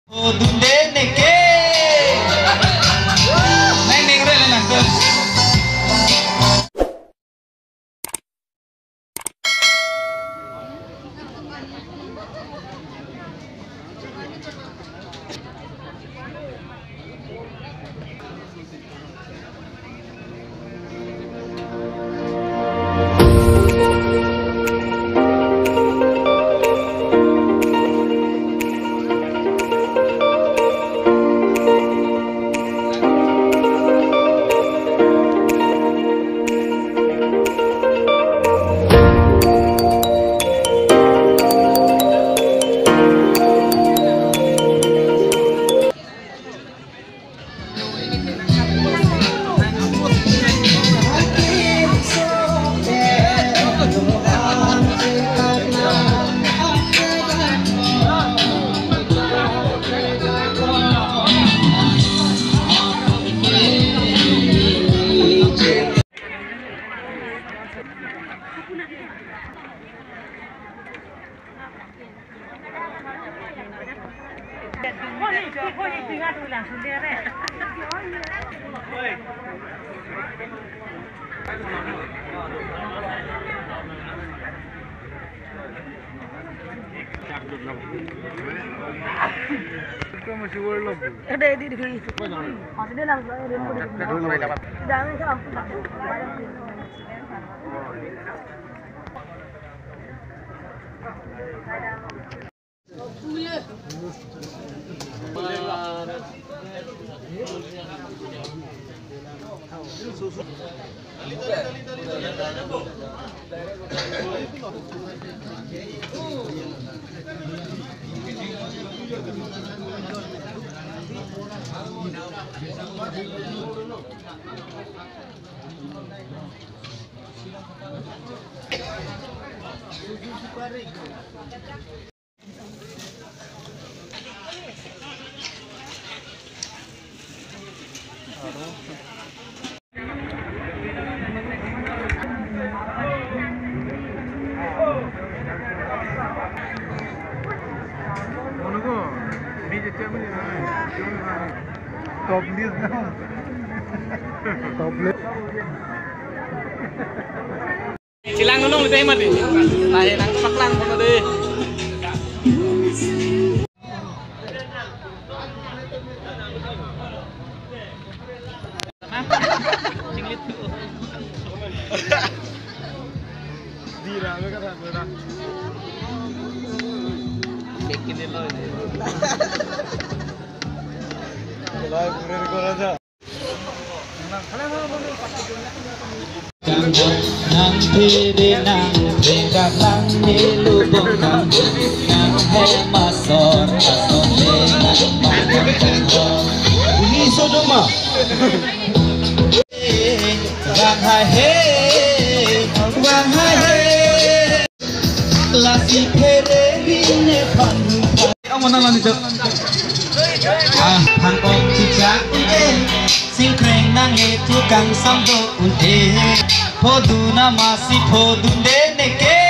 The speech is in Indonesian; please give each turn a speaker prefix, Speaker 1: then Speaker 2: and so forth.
Speaker 1: Oh, dunde neke. Neng rele nangkep.
Speaker 2: Masih world
Speaker 3: ada di itu. Masih dia langsung dapat. Jangan sampai.
Speaker 1: Silang nunung di timer nih. Lahir nang paklang kono deh. Singlit tuh. Dira me kata dira. Bikin lo ini. Live bener kok aja. Nang pede nang regak lang nilubong nang hemasor asor dengan mangkong ini sodoma wang hai lasi pede rine pan mana lani cak hangkong cicak sing kreng nang tukang sambo unte Poduna masih podunde neke